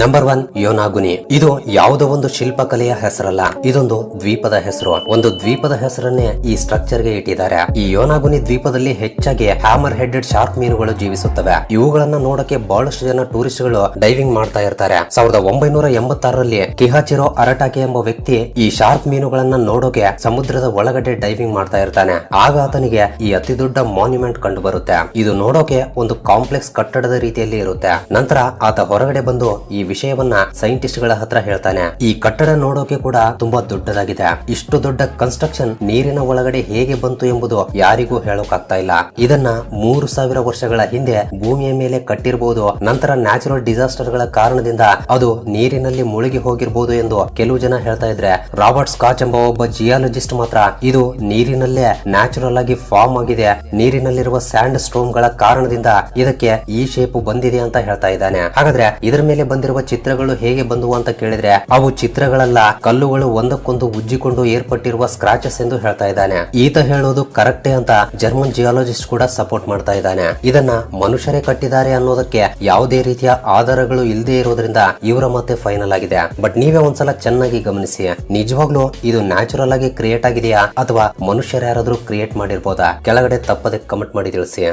Number 1 ಯೋನಾಗುನಿ. ಇದು ಯಾವುದೋ ಒಂದು ಶಿಲ್ಪಕಲೆಯ ಹೆಸರಲ್ಲ, ಇದೊಂದು ದ್ವೀಪದ ಹೆಸರು. ಒಂದು ದ್ವೀಪದ ಹೆಸರನ್ನೇ ಈ ಸ್ಟ್ರಕ್ಚರ್ ಗೆ ಇಟ್ಟಿದ್ದಾರೆ. ಈ ಯೋನಾಗುನಿ ದ್ವೀಪದಲ್ಲಿ ಹೆಚ್ಚಾಗಿ ಹ್ಯಾಮರ್ ಹೆಡೆಡ್ ಶಾರ್ಕ್ ಮೀನುಗಳು ಜೀವಿಸುತ್ತವೆ. ಇವುಗಳನ್ನ ನೋಡಕ್ಕೆ ಬಹಳಷ್ಟು ಜನ ಟೂರಿಸ್ಟ್ ಗಳು ಡೈವಿಂಗ್ ಮಾಡ್ತಾ ಇರ್ತಾರೆ. 1986ರಲ್ಲಿ ಕಿಹಾಚಿರೋ ಅರಟಾಕೆ ಎಂಬ ವ್ಯಕ್ತಿ ಈ ಶಾರ್ಕ್ ಮೀನುಗಳನ್ನ ನೋಡೋಕೆ ಸಮುದ್ರದ ಒಳಗಡೆ ಡೈವಿಂಗ್ ಮಾಡ್ತಾ ಇರ್ತಾನೆ. ಆಗ ಆತನಿಗೆ ಈ ಅತಿ ದೊಡ್ಡ ಮಾನ್ಯುಮೆಂಟ್ ಕಂಡು ಬರುತ್ತೆ. ಇದು ನೋಡೋಕೆ ಒಂದು ಕಾಂಪ್ಲೆಕ್ಸ್ ಕಟ್ಟಡದ ರೀತಿಯಲ್ಲಿ ಇರುತ್ತೆ. ನಂತರ ಆತ ಹೊರಗಡೆ ಬಂದು ಈ ವಿಷಯವನ್ನ ಸೈಂಟಿಸ್ಟ್ ಗಳ ಹತ್ರ ಹೇಳ್ತಾನೆ. ಈ ಕಟ್ಟಡ ನೋಡೋಕೆ ಕೂಡ ತುಂಬಾ ದೊಡ್ಡದಾಗಿದೆ. ಇಷ್ಟು ದೊಡ್ಡ ಕನ್ಸ್ಟ್ರಕ್ಷನ್ ನೀರಿನ ಒಳಗಡೆ ಹೇಗೆ ಬಂತು ಎಂಬುದು ಯಾರಿಗೂ ಹೇಳೋಕಾಗ್ತಾ ಇಲ್ಲ. ಇದನ್ನ 3000 ವರ್ಷಗಳ ಹಿಂದೆ ಭೂಮಿಯ ಮೇಲೆ ಕಟ್ಟಿರಬಹುದು. ನಂತರ ನ್ಯಾಚುರಲ್ ಡಿಸಾಸ್ಟರ್ ಗಳ ಕಾರಣದಿಂದ ಅದು ನೀರಿನಲ್ಲಿ ಮುಳುಗಿ ಹೋಗಿರಬಹುದು ಎಂದು ಕೆಲವು ಜನ ಹೇಳ್ತಾ ಇದ್ರೆ, ರಾಬರ್ಟ್ ಸ್ಕಾಚ್ ಎಂಬ ಒಬ್ಬ ಜಿಯಾಲಜಿಸ್ಟ್ ಮಾತ್ರ ಇದು ನೀರಿನಲ್ಲೇ ನ್ಯಾಚುರಲ್ ಆಗಿ ಫಾರ್ಮ್ ಆಗಿದೆ, ನೀರಿನಲ್ಲಿರುವ ಸ್ಯಾಂಡ್ ಸ್ಟೋನ್ ಗಳ ಕಾರಣದಿಂದ ಇದಕ್ಕೆ ಈ ಶೇಪ್ ಬಂದಿದೆ ಅಂತ ಹೇಳ್ತಾ ಇದ್ದಾನೆ. ಹಾಗಾದ್ರೆ ಇದರ ಮೇಲೆ ಬಂದಿರುವ ಚಿತ್ರಗಳು ಹೇಗೆ ಬಂದವು ಅಂತ ಕೇಳಿದ್ರೆ, ಅವು ಚಿತ್ರಗಳಲ್ಲ, ಕಲ್ಲುಗಳು ಒಂದಕ್ಕೊಂದು ಉಜ್ಜಿಕೊಂಡು ಏರ್ಪಟ್ಟಿರುವ ಸ್ಕ್ರಾಚಸ್ ಎಂದು ಹೇಳ್ತಾ ಇದ್ದಾನೆ. ಈತ ಹೇಳೋದು ಕರೆಕ್ಟೇ ಅಂತ ಜರ್ಮನ್ ಜಿಯಾಲಜಿಸ್ಟ್ ಕೂಡ ಸಪೋರ್ಟ್ ಮಾಡ್ತಾ ಇದ್ದಾನೆ. ಇದನ್ನ ಮನುಷ್ಯರೇ ಕಟ್ಟಿದ್ದಾರೆ ಅನ್ನೋದಕ್ಕೆ ಯಾವುದೇ ರೀತಿಯ ಆಧಾರಗಳು ಇಲ್ಲದೆ ಇರೋದ್ರಿಂದ ಇವರ ಮತ್ತೆ ಫೈನಲ್ ಆಗಿದೆ. ಬಟ್ ನೀವೇ ಒಂದ್ಸಲ ಚೆನ್ನಾಗಿ ಗಮನಿಸಿ, ನಿಜವಾಗ್ಲೂ ಇದು ನ್ಯಾಚುರಲ್ ಆಗಿ ಕ್ರಿಯೇಟ್ ಆಗಿದೆಯಾ ಅಥವಾ ಮನುಷ್ಯರು ಯಾರಾದ್ರೂ ಕ್ರಿಯೇಟ್ ಮಾಡಿರ್ಬೋದಾ? ಕೆಳಗಡೆ ತಪ್ಪದೆ ಕಮೆಂಟ್ ಮಾಡಿ ತಿಳಿಸಿ.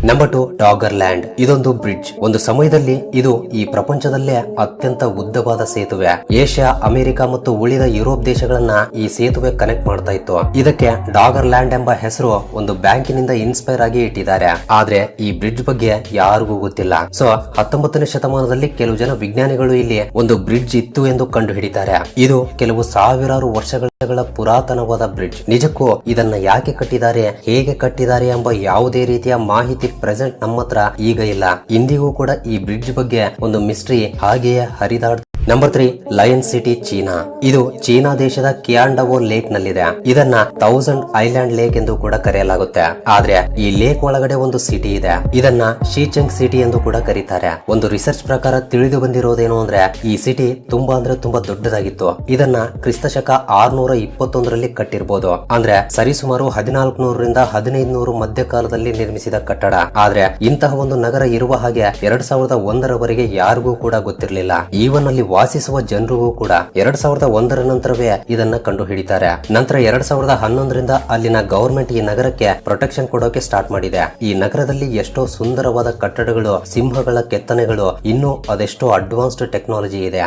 Number 2 dagger land. ಇದೊಂದು ಬ್ರಿಡ್ಜ್. ಒಂದು ಸಮಯದಲ್ಲಿ ಇದು ಈ ಪ್ರಪಂಚದಲ್ಲೇ ಅತ್ಯಂತ ಉದ್ದವಾದ ಸೇತುವೆ. ಏಷ್ಯಾ, ಅಮೆರಿಕ ಮತ್ತು ಉಳಿದ ಯುರೋಪ್ ದೇಶಗಳನ್ನ ಈ ಸೇತುವೆ ಕನೆಕ್ಟ್ ಮಾಡ್ತಾ ಇತ್ತು. ಇದಕ್ಕೆ ಡಾಗರ್ ಲ್ಯಾಂಡ್ ಎಂಬ ಹೆಸರು ಒಂದು ಬ್ಯಾಂಕಿನಿಂದ ಇನ್ಸ್ಪೈರ್ ಆಗಿ ಇಟ್ಟಿದ್ದಾರೆ. ಆದ್ರೆ ಈ ಬ್ರಿಡ್ಜ್ ಬಗ್ಗೆ ಯಾರಿಗೂ ಗೊತ್ತಿಲ್ಲ. ಸೊ 19ನೇ ಶತಮಾನದಲ್ಲಿ ಕೆಲವು ಜನ ವಿಜ್ಞಾನಿಗಳು ಇಲ್ಲಿ ಒಂದು ಬ್ರಿಡ್ಜ್ ಇತ್ತು ಎಂದು ಕಂಡು ಹಿಡಿತಾರೆ. ಇದು ಕೆಲವು ಸಾವಿರಾರು ವರ್ಷಗಳ ಪುರಾತನವಾದ ಬ್ರಿಡ್ಜ್. ನಿಜಕ್ಕೂ ಇದನ್ನ ಯಾಕೆ ಕಟ್ಟಿದ್ದಾರೆ, ಹೇಗೆ ಕಟ್ಟಿದ್ದಾರೆ ಎಂಬ ಯಾವುದೇ ರೀತಿಯ ಮಾಹಿತಿ ಪ್ರೆಸೆಂಟ್ ನಮ್ಮ ಹತ್ರ ಈಗ ಇಲ್ಲ. ಇಂದಿಗೂ ಕೂಡ ಈ ಬ್ರಿಡ್ಜ್ ಬಗ್ಗೆ ಒಂದು ಮಿಸ್ಟ್ರಿ ಹಾಗೆಯೇ ಹರಿದಾಡ್. Number 3 lion city, China. ಇದು ಚೀನಾ ದೇಶದ ಕಿಯಾಂಡವೋ ಲೇಕ್ ನಲ್ಲಿದೆ. ಇದನ್ನ 1000 ಐಲ್ಯಾಂಡ್ ಲೇಕ್ ಎಂದು ಕೂಡ ಕರೆಯಲಾಗುತ್ತೆ. ಆದ್ರೆ ಈ ಲೇಕ್ ಒಳಗಡೆ ಒಂದು ಸಿಟಿ ಇದೆ. ಇದನ್ನ ಶೀಚೆಂಗ್ ಸಿಟಿ ಎಂದು ಕೂಡ ಕರೀತಾರೆ. ಒಂದು ರಿಸರ್ಚ್ ಪ್ರಕಾರ ತಿಳಿದು ಬಂದಿರೋದೇನು ಅಂದ್ರೆ, ಈ ಸಿಟಿ ತುಂಬಾ ದೊಡ್ಡದಾಗಿತ್ತು. ಇದನ್ನ ಕ್ರಿಸ್ತಶಕ 621ರಲ್ಲಿ ಕಟ್ಟಿರಬಹುದು. ಅಂದ್ರೆ ಸರಿಸುಮಾರು 1400ರಿಂದ 1500 ಮಧ್ಯಕಾಲದಲ್ಲಿ ನಿರ್ಮಿಸಿದ ಕಟ್ಟಡ. ಆದ್ರೆ ಇಂತಹ ಒಂದು ನಗರ ಇರುವ ಹಾಗೆ 2001ರವರೆಗೆ ಯಾರಿಗೂ ಕೂಡ ಗೊತ್ತಿರಲಿಲ್ಲ. ಈವನ್ ಅಲ್ಲಿ ವಾಸಿಸುವ ಜನರಿಗೂ ಕೂಡ 2001ರ ನಂತರವೇ ಇದನ್ನ ಕಂಡು ಹಿಡಿತಾರೆ. ನಂತರ 2011ರಿಂದ ಅಲ್ಲಿನ ಗವರ್ಮೆಂಟ್ ಈ ನಗರಕ್ಕೆ ಪ್ರೊಟೆಕ್ಷನ್ ಕೊಡೋಕೆ ಸ್ಟಾರ್ಟ್ ಮಾಡಿದೆ. ಈ ನಗರದಲ್ಲಿ ಎಷ್ಟೋ ಸುಂದರವಾದ ಕಟ್ಟಡಗಳು, ಸಿಂಹಗಳ ಕೆತ್ತನೆಗಳು, ಇನ್ನೂ ಅದೆಷ್ಟೋ ಅಡ್ವಾನ್ಸ್ಡ್ ಟೆಕ್ನಾಲಜಿ ಇದೆ.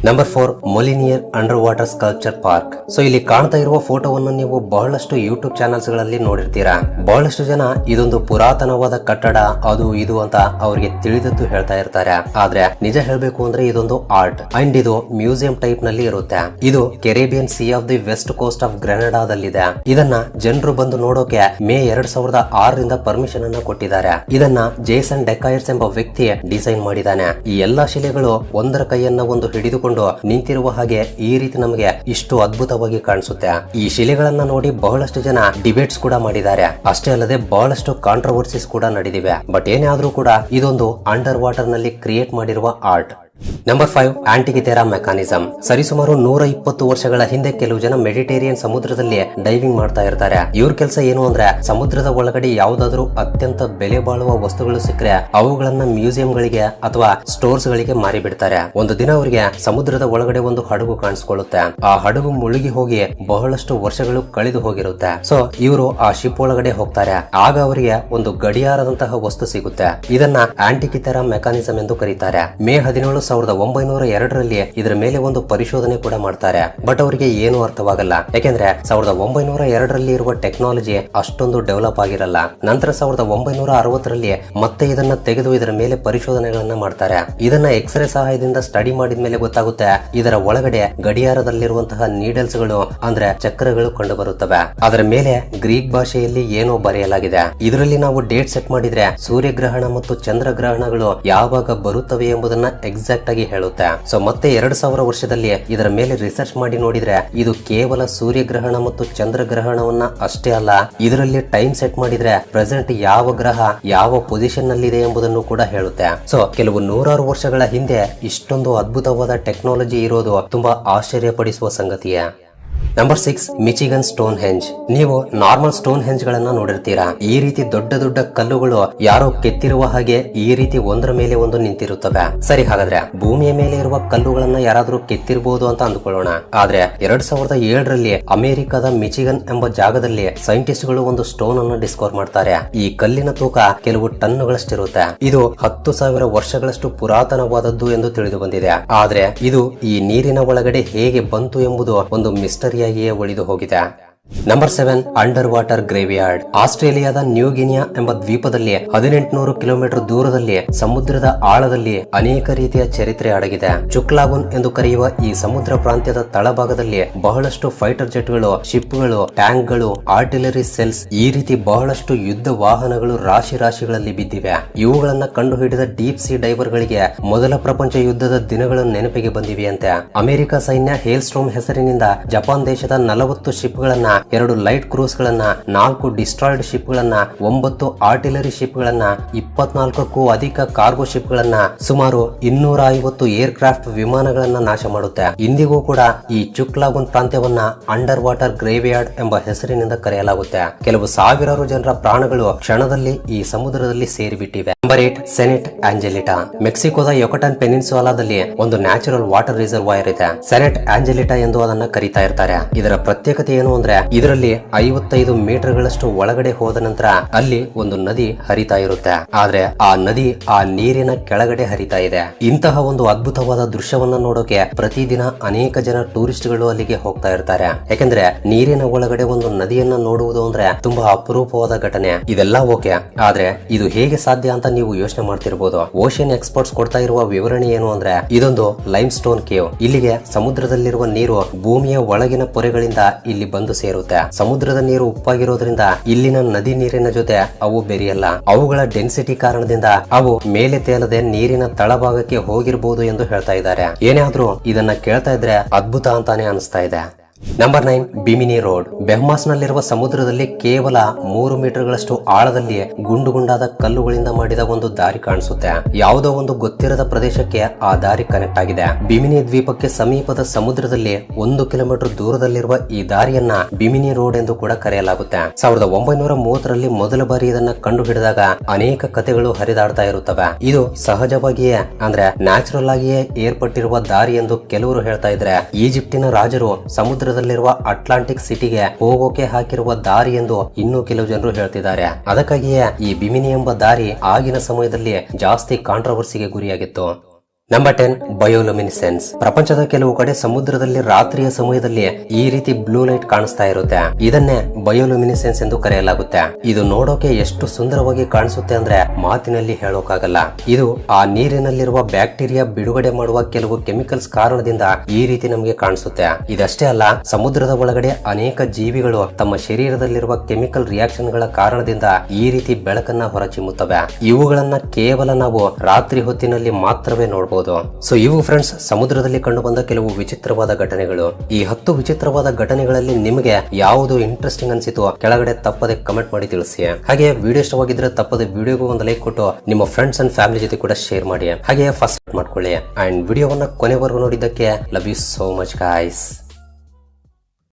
Number 4 Moliniere underwater sculpture park. So ಇಲ್ಲಿ ಕಾಣ್ತಾ ಇರುವ ಫೋಟೋವನ್ನು ನೀವು ಬಹಳಷ್ಟು ಯೂಟ್ಯೂಬ್ ಚಾನೆಲ್ಸ್ ಗಳಲ್ಲಿ ನೋಡಿರ್ತೀರಾ. ಬಹಳಷ್ಟು ಜನ ಇದೊಂದು ಪುರಾತನವಾದ ಕಟ್ಟಡ, ಅದು ಇದು ಅಂತ ಅವರಿಗೆ ತಿಳಿದದ್ದು ಹೇಳ್ತಾ ಇರ್ತಾರೆ. ಆದ್ರೆ ನಿಜ ಹೇಳ್ಬೇಕು ಅಂದ್ರೆ ಇದೊಂದು ಆರ್ಟ್ ಅಂಡ್ ಇದು ಮ್ಯೂಸಿಯಂ ಟೈಪ್ ನಲ್ಲಿ ಇರುತ್ತೆ. ಇದು Caribbean sea of the west coast of ಗ್ರೆನಡಾದಲ್ಲಿದೆ. ಇದನ್ನ ಜನರು ಬಂದು ನೋಡೋಕೆ ಮೇ 2006ರಿಂದ ಪರ್ಮಿಷನ್ ಅನ್ನ ಕೊಟ್ಟಿದ್ದಾರೆ. ಇದನ್ನ ಜೇಸನ್ ಡೆಕಾಯರ್ಸ್ ಎಂಬ ವ್ಯಕ್ತಿ ಡಿಸೈನ್ ಮಾಡಿದ್ದಾನೆ. ಈ ಎಲ್ಲಾ ಶಿಲೆಗಳು ಒಂದರ ಕೈಯನ್ನ ಒಂದು ಹಿಡಿದುಕೊಂಡು ನಿಂತಿರುವ ಹಾಗೆ ಈ ರೀತಿ ನಮಗೆ ಇಷ್ಟು ಅದ್ಭುತವಾಗಿ ಕಾಣಿಸುತ್ತೆ. ಈ ಶಿಲೆಗಳನ್ನ ನೋಡಿ ಬಹಳಷ್ಟು ಜನ ಡಿಬೇಟ್ಸ್ ಕೂಡ ಮಾಡಿದ್ದಾರೆ. ಅಷ್ಟೇ ಅಲ್ಲದೆ ಬಹಳಷ್ಟು ಕಾಂಟ್ರವರ್ಸಿಸ್ ಕೂಡ ನಡೆದಿವೆ. ಬಟ್ ಏನೇ ಆದ್ರೂ ಕೂಡ ಇದೊಂದು ಅಂಡರ್ ವಾಟರ್ ನಲ್ಲಿ ಕ್ರಿಯೇಟ್ ಮಾಡಿರುವ ಆರ್ಟ್. Number 5 ಆಂಟಿಕಿಥೆರಾ mechanism. ಸರಿಸುಮಾರು 120 ವರ್ಷಗಳ ಹಿಂದೆ ಕೆಲವು ಜನ ಮೆಡಿಟೇರಿಯನ್ ಸಮುದ್ರದಲ್ಲಿ ಡೈವಿಂಗ್ ಮಾಡ್ತಾ ಇರ್ತಾರೆ. ಇವ್ರ ಕೆಲಸ ಏನು ಅಂದ್ರೆ, ಸಮುದ್ರದ ಒಳಗಡೆ ಯಾವ್ದಾದ್ರು ಅತ್ಯಂತ ಬೆಲೆ ಬಾಳುವ ವಸ್ತುಗಳು ಸಿಕ್ಕರೆ ಅವುಗಳನ್ನ ಮ್ಯೂಸಿಯಂ ಗಳಿಗೆ ಅಥವಾ ಸ್ಟೋರ್ಸ್ ಗಳಿಗೆ ಮಾರಿ ಬಿಡ್ತಾರೆ. ಒಂದು ದಿನ ಅವರಿಗೆ ಸಮುದ್ರದ ಒಳಗಡೆ ಒಂದು ಹಡಗು ಕಾಣಿಸ್ಕೊಳ್ಳುತ್ತೆ. ಆ ಹಡಗು ಮುಳುಗಿ ಹೋಗಿ ಬಹಳಷ್ಟು ವರ್ಷಗಳು ಕಳೆದು ಹೋಗಿರುತ್ತೆ. ಸೊ ಇವರು ಆ ಶಿಪ್ ಒಳಗಡೆ ಹೋಗ್ತಾರೆ. ಆಗ ಅವರಿಗೆ ಒಂದು ಗಡಿಯಾರದಂತಹ ವಸ್ತು ಸಿಗುತ್ತೆ. ಇದನ್ನ ಆಂಟಿಕಿಥೆರಾ ಮೆಕಾನಿಸಂ ಎಂದು ಕರೀತಾರೆ. ಮೇ 17, 1902ರಲ್ಲಿ ಇದರ ಮೇಲೆ ಒಂದು ಪರಿಶೋಧನೆ ಕೂಡ ಮಾಡ್ತಾರೆ. ಬಟ್ ಅವರಿಗೆ ಏನು ಅರ್ಥವಾಗಲ್ಲ. ಯಾಕೆಂದ್ರೆ 1902ರಲ್ಲಿ ಇರುವ ಟೆಕ್ನಾಲಜಿ ಅಷ್ಟೊಂದು ಡೆವಲಪ್ ಆಗಿರಲ್ಲ. ನಂತರ 1960ರಲ್ಲಿ ಮತ್ತೆ ಇದನ್ನ ತೆಗೆದು ಇದರ ಮೇಲೆ ಪರಿಶೋಧನೆಗಳನ್ನ ಮಾಡ್ತಾರೆ. ಇದನ್ನ ಎಕ್ಸ್ರೇ ಸಹಾಯದಿಂದ ಸ್ಟಡಿ ಮಾಡಿದ ಮೇಲೆ ಗೊತ್ತಾಗುತ್ತೆ ಇದರ ಒಳಗಡೆ ಗಡಿಯಾರದಲ್ಲಿರುವಂತಹ ನೀಡಲ್ಸ್ ಗಳು ಅಂದ್ರೆ ಚಕ್ರಗಳು ಕಂಡು ಬರುತ್ತವೆ. ಅದರ ಮೇಲೆ ಗ್ರೀಕ್ ಭಾಷೆಯಲ್ಲಿ ಏನೋ ಬರೆಯಲಾಗಿದೆ. ಇದರಲ್ಲಿ ನಾವು ಡೇಟ್ ಸೆಟ್ ಮಾಡಿದ್ರೆ ಸೂರ್ಯಗ್ರಹಣ ಮತ್ತು ಚಂದ್ರಗ್ರಹಣಗಳು ಯಾವಾಗ ಬರುತ್ತವೆ ಎಂಬುದನ್ನ ಎಕ್ಸಾಕ್ಟ್ ಆಗಿ ಹೇಳುತ್ತೆ. ಸೊ ಮತ್ತೆ 2000 ವರ್ಷದಲ್ಲಿ ಇದರ ಮೇಲೆ ರಿಸರ್ಚ್ ಮಾಡಿ ನೋಡಿದ್ರೆ ಇದು ಕೇವಲ ಸೂರ್ಯಗ್ರಹಣ ಮತ್ತು ಚಂದ್ರಗ್ರಹಣವನ್ನ ಅಷ್ಟೇ ಅಲ್ಲ, ಇದರಲ್ಲಿ ಟೈಮ್ ಸೆಟ್ ಮಾಡಿದ್ರೆ ಪ್ರೆಸೆಂಟ್ ಯಾವ ಗ್ರಹ ಯಾವ ಪೊಸಿಷನ್ ನಲ್ಲಿದೆ ಎಂಬುದನ್ನು ಕೂಡ ಹೇಳುತ್ತೆ. ಸೊ ಕೆಲವು ನೂರಾರು ವರ್ಷಗಳ ಹಿಂದೆ ಇಷ್ಟೊಂದು ಅದ್ಭುತವಾದ ಟೆಕ್ನಾಲಜಿ ಇರೋದು ತುಂಬಾ ಆಶ್ಚರ್ಯಪಡಿಸುವ ಸಂಗತಿಯೇ. Number 6 Michigan Stonehenge. ನೀವು ನಾರ್ಮಲ್ ಸ್ಟೋನ್ ಹೆಂಜ್ ಗಳನ್ನ ನೋಡಿರ್ತೀರಾ. ಈ ರೀತಿ ದೊಡ್ಡ ದೊಡ್ಡ ಕಲ್ಲುಗಳು ಯಾರೋ ಕೆತ್ತಿರುವ ಹಾಗೆ ಈ ರೀತಿ ಒಂದರ ಮೇಲೆ ಒಂದು ನಿಂತಿರುತ್ತವೆ. ಸರಿ, ಹಾಗಾದ್ರೆ ಭೂಮಿಯ ಮೇಲೆ ಇರುವ ಕಲ್ಲುಗಳನ್ನ ಯಾರಾದ್ರೂ ಕೆತ್ತಿರಬಹುದು ಅಂತ ಅಂದ್ಕೊಳ್ಳೋಣ. ಆದ್ರೆ 2007ರಲ್ಲಿ ಅಮೆರಿಕದ ಮಿಚಿಗನ್ ಎಂಬ ಜಾಗದಲ್ಲಿ ಸೈಂಟಿಸ್ಟ್ ಗಳು ಒಂದು ಸ್ಟೋನ್ ಅನ್ನು ಡಿಸ್ಕವರ್ ಮಾಡ್ತಾರೆ. ಈ ಕಲ್ಲಿನ ತೂಕ ಕೆಲವು ಟನ್ಗಳಷ್ಟಿರುತ್ತೆ. ಇದು 10,000 ವರ್ಷಗಳಷ್ಟು ಪುರಾತನವಾದದ್ದು ಎಂದು ತಿಳಿದು ಬಂದಿದೆ. ಆದ್ರೆ ಇದು ಈ ನೀರಿನ ಒಳಗಡೆ ಹೇಗೆ ಬಂತು ಎಂಬುದು ಒಂದು ಮಿಸ್ಟರಿಯಾಗಿಯೇ ಉಳಿದು ಹೋಗಿದೆ. Number 7 underwater graveyard. ಆಸ್ಟ್ರೇಲಿಯಾದ ನ್ಯೂ ಗಿನಿಯಾ ಎಂಬ ದ್ವೀಪದಲ್ಲಿ 1800 ಕಿಲೋಮೀಟರ್ ದೂರದಲ್ಲಿ ಸಮುದ್ರದ ಆಳದಲ್ಲಿ ಅನೇಕ ರೀತಿಯ ಚರಿತ್ರೆ ಅಡಗಿದೆ. ಚುಕ್ಲಾಗುನ್ ಎಂದು ಕರೆಯುವ ಈ ಸಮುದ್ರ ಪ್ರಾಂತ್ಯದ ತಳಭಾಗದಲ್ಲಿ ಬಹಳಷ್ಟು ಫೈಟರ್ ಜೆಟ್ಗಳು, ಶಿಪ್ಗಳು, ಟ್ಯಾಂಕ್ಗಳು, ಆರ್ಟಿಲರಿ ಸೆಲ್ಸ್, ಈ ರೀತಿ ಬಹಳಷ್ಟು ಯುದ್ಧ ವಾಹನಗಳು ರಾಶಿ ರಾಶಿಗಳಲ್ಲಿ ಬಿದ್ದಿವೆ. ಇವುಗಳನ್ನ ಕಂಡುಹಿಡಿದ ಡೀಪ್ ಸಿ ಡೈವರ್ ಗಳಿಗೆ ಮೊದಲ ಪ್ರಪಂಚ ಯುದ್ಧದ ದಿನಗಳು ನೆನಪಿಗೆ ಬಂದಿವೆಯಂತೆ. ಅಮೆರಿಕ ಸೈನ್ಯ ಹೇಲ್ ಸ್ಟ್ರೋಮ್ ಹೆಸರಿನಿಂದ ಜಪಾನ್ ದೇಶದ 40 ಶಿಪ್ ಗಳನ್ನ, 2 ಲೈಟ್ ಕ್ರೂಸ್ ಗಳನ್ನ, 4 ಡಿಸ್ಟ್ರಾಯ್ಡ್ ಶಿಪ್ ಗಳನ್ನ, 9 ಆರ್ಟಿಲರಿ ಶಿಪ್ ಗಳನ್ನ, 24ಕ್ಕೂ ಅಧಿಕ ಕಾರ್ಗೋ ಶಿಪ್ ಗಳನ್ನ, ಸುಮಾರು 250 ಏರ್ ಕ್ರಾಫ್ಟ್ ವಿಮಾನಗಳನ್ನ ನಾಶ ಮಾಡುತ್ತೆ. ಇಂದಿಗೂ ಕೂಡ ಈ ಚುಕ್ಲಾಗುನ್ ಪ್ರಾಂತ್ಯವನ್ನ ಅಂಡರ್ ವಾಟರ್ ಗ್ರೇವ್ಯಾರ್ಡ್ ಎಂಬ ಹೆಸರಿನಿಂದ ಕರೆಯಲಾಗುತ್ತೆ. ಕೆಲವು ಸಾವಿರಾರು ಜನರ ಪ್ರಾಣಗಳು ಕ್ಷಣದಲ್ಲಿ ಈ ಸಮುದ್ರದಲ್ಲಿ ಸೇರಿಬಿಟ್ಟಿವೆ. Number 8 senate ಆಂಜೆಲಿಟಾ. ಮೆಕ್ಸಿಕೋದ ಯೊಕಟನ್ ಪೆನಿನ್ಸುಲಾದಲ್ಲಿ ಒಂದು ನ್ಯಾಚುರಲ್ ವಾಟರ್ ರಿಸರ್ವಾಯರ್ ಇದೆ. ಸೆನೆಟ್ ಆಂಜೆಲಿಟಾ ಎಂದು ಅದನ್ನ ಕರೀತಾ ಇರ್ತಾರೆ. ಇದರ ಪ್ರತ್ಯೇಕತೆ ಏನು ಅಂದ್ರೆ ಇದರಲ್ಲಿ 55 ಮೀಟರ್ಗಳಷ್ಟು ಒಳಗಡೆ ಹೋದ ನಂತರ ಅಲ್ಲಿ ಒಂದು ನದಿ ಹರಿತಾ ಇರುತ್ತೆ. ಆದ್ರೆ ಆ ನದಿ ಆ ನೀರಿನ ಕೆಳಗಡೆ ಹರಿತಾ ಇದೆ. ಇಂತಹ ಒಂದು ಅದ್ಭುತವಾದ ದೃಶ್ಯವನ್ನ ನೋಡೋಕೆ ಪ್ರತಿದಿನ ಅನೇಕ ಜನ ಟೂರಿಸ್ಟ್ ಗಳು ಅಲ್ಲಿಗೆ ಹೋಗ್ತಾ ಇರ್ತಾರೆ. ಯಾಕಂದ್ರೆ ನೀರಿನ ಒಳಗಡೆ ಒಂದು ನದಿಯನ್ನ ನೋಡುವುದು ಅಂದ್ರೆ ತುಂಬಾ ಅಪರೂಪವಾದ ಘಟನೆ. ಇದೆಲ್ಲ ಓಕೆ, ಆದ್ರೆ ಇದು ಹೇಗೆ ಸಾಧ್ಯ ಅಂತ ನೀವು ಯೋಚನೆ ಮಾಡ್ತಿರ್ಬೋದು. ಓಷನ್ ಎಕ್ಸ್ಪರ್ಟ್ಸ್ ಕೊಡ್ತಾ ಇರುವ ವಿವರಣೆ ಏನು ಅಂದ್ರೆ ಇದೊಂದು ಲೈಮ್ ಸ್ಟೋನ್ ಕೇವ್. ಇಲ್ಲಿಗೆ ಸಮುದ್ರದಲ್ಲಿರುವ ನೀರು ಭೂಮಿಯ ಒಳಗಿನ ಪೊರೆಗಳಿಂದ ಇಲ್ಲಿ ಬಂದು ಸೇರುತ್ತೆ. ಸಮುದ್ರದ ನೀರು ಉಪ್ಪಾಗಿರೋದ್ರಿಂದ ಇಲ್ಲಿನ ನದಿ ನೀರಿನ ಜೊತೆ ಅವು ಬೆರೆಯಲ್ಲ. ಅವುಗಳ ಡೆನ್ಸಿಟಿ ಕಾರಣದಿಂದ ಅವು ಮೇಲೆ ತೇಲದೆ ನೀರಿನ ತಳಭಾಗಕ್ಕೆ ಹೋಗಿರಬಹುದು ಎಂದು ಹೇಳ್ತಾ ಇದ್ದಾರೆ. ಏನೇ ಆದ್ರೂ ಇದನ್ನ ಕೇಳ್ತಾ ಇದ್ರೆ ಅದ್ಭುತ ಅಂತಾನೆ ಅನಿಸ್ತಾ ಇದೆ. Number 9 ಬಿಮಿನಿ road. ಬೆಹ್ಮಾಸ್ ನಲ್ಲಿರುವ ಸಮುದ್ರದಲ್ಲಿ ಕೇವಲ 3 ಮೀಟರ್ಗಳಷ್ಟು ಆಳದಲ್ಲಿ ಗುಂಡು ಗುಂಡಾದ ಕಲ್ಲುಗಳಿಂದ ಮಾಡಿದ ಒಂದು ದಾರಿ ಕಾಣಿಸುತ್ತೆ. ಯಾವುದೋ ಒಂದು ಗೊತ್ತಿರದ ಪ್ರದೇಶಕ್ಕೆ ಆ ದಾರಿ ಕನೆಕ್ಟ್ ಆಗಿದೆ. ಬಿಮಿನಿ ದ್ವೀಪಕ್ಕೆ ಸಮೀಪದ ಸಮುದ್ರದಲ್ಲಿ 1 ಕಿಲೋಮೀಟರ್ ದೂರದಲ್ಲಿರುವ ಈ ದಾರಿಯನ್ನ ಬಿಮಿನಿ ರೋಡ್ ಎಂದು ಕೂಡ ಕರೆಯಲಾಗುತ್ತೆ. 1930ರಲ್ಲಿ ಮೊದಲ ಬಾರಿ ಇದನ್ನ ಕಂಡು ಹಿಡಿದಾಗ ಅನೇಕ ಕಥೆಗಳು ಹರಿದಾಡ್ತಾ ಇರುತ್ತವೆ. ಇದು ಸಹಜವಾಗಿಯೇ ಅಂದ್ರೆ ನ್ಯಾಚುರಲ್ ಆಗಿಯೇ ಏರ್ಪಟ್ಟಿರುವ ದಾರಿ ಎಂದು ಕೆಲವರು ಹೇಳ್ತಾ ಇದ್ರೆ, ಈಜಿಪ್ಟಿನ ರಾಜರು ಸಮುದ್ರದಲ್ಲಿರುವ ಅಟ್ಲಾಂಟಿಕ್ ಸಿಟಿಗೆ ಹೋಗೋಕೆ ಹಾಕಿರುವ ದಾರಿ ಎಂದು ಇನ್ನೂ ಕೆಲವು ಜನರು ಹೇಳ್ತಿದ್ದಾರೆ. ಅದಕ್ಕಾಗಿಯೇ ಈ ಬಿಮಿನಿ ಎಂಬ ದಾರಿ ಆಗಿನ ಸಮಯದಲ್ಲಿ ಜಾಸ್ತಿ ಕಾಂಟ್ರವರ್ಸಿಗೆ ಗುರಿಯಾಗಿತ್ತು. Number 10 bioluminescence. ಪ್ರಪಂಚದ ಕೆಲವು ಕಡೆ ಸಮುದ್ರದಲ್ಲಿ ರಾತ್ರಿಯ ಸಮಯದಲ್ಲಿ ಈ ರೀತಿ ಬ್ಲೂ ಲೈಟ್ ಕಾಣಿಸ್ತಾ ಇರುತ್ತೆ. ಇದನ್ನೇ ಬಯೋಲುಮಿನಿಸೆನ್ಸ್ ಎಂದು ಕರೆಯಲಾಗುತ್ತೆ. ಇದು ನೋಡೋಕೆ ಎಷ್ಟು ಸುಂದರವಾಗಿ ಕಾಣಿಸುತ್ತೆ ಅಂದ್ರೆ ಮಾತಿನಲ್ಲಿ ಹೇಳೋಕಾಗಲ್ಲ. ಇದು ಆ ನೀರಿನಲ್ಲಿರುವ ಬ್ಯಾಕ್ಟೀರಿಯಾ ಬಿಡುಗಡೆ ಮಾಡುವ ಕೆಲವು ಕೆಮಿಕಲ್ಸ್ ಕಾರಣದಿಂದ ಈ ರೀತಿ ನಮಗೆ ಕಾಣಿಸುತ್ತೆ. ಇದಷ್ಟೇ ಅಲ್ಲ, ಸಮುದ್ರದ ಒಳಗಡೆ ಅನೇಕ ಜೀವಿಗಳು ತಮ್ಮ ಶರೀರದಲ್ಲಿರುವ ಕೆಮಿಕಲ್ ರಿಯಾಕ್ಷನ್ ಗಳ ಕಾರಣದಿಂದ ಈ ರೀತಿ ಬೆಳಕನ್ನ ಹೊರಚಿಮ್ಮುತ್ತವೆ. ಇವುಗಳನ್ನ ಕೇವಲ ನಾವು ರಾತ್ರಿ ಹೊತ್ತಿನಲ್ಲಿ ಮಾತ್ರವೇ ನೋಡಬಹುದು. ಸೊ ಇವು ಫ್ರೆಂಡ್ಸ್ ಸಮುದ್ರದಲ್ಲಿ ಕಂಡು ಬಂದ ಕೆಲವು ವಿಚಿತ್ರವಾದ ಘಟನೆಗಳು. ಈ 10 ವಿಚಿತ್ರವಾದ ಘಟನೆಗಳಲ್ಲಿ ನಿಮಗೆ ಯಾವುದು ಇಂಟ್ರೆಸ್ಟಿಂಗ್ ಅನ್ಸಿತು ಕೆಳಗಡೆ ತಪ್ಪದೆ ಕಮೆಂಟ್ ಮಾಡಿ ತಿಳಿಸಿ. ಹಾಗೆ ವಿಡಿಯೋ ಇಷ್ಟವಾಗಿದ್ರೆ ತಪ್ಪದೆ ವಿಡಿಯೋಗೂ ಒಂದು ಲೈಕ್ ಕೊಟ್ಟು ನಿಮ್ಮ ಫ್ರೆಂಡ್ಸ್ ಅಂಡ್ ಫ್ಯಾಮಿಲಿ ಜೊತೆ ಕೂಡ ಶೇರ್ ಮಾಡಿ. ಹಾಗೆ ಫಸ್ಟ್ ಮಾಡ್ಕೊಳ್ಳಿ. ಅಂಡ್ ವಿಡಿಯೋವನ್ನ ಕೊನೆವರೆಗೂ ನೋಡಿದ್ದಕ್ಕೆ love you so much guys.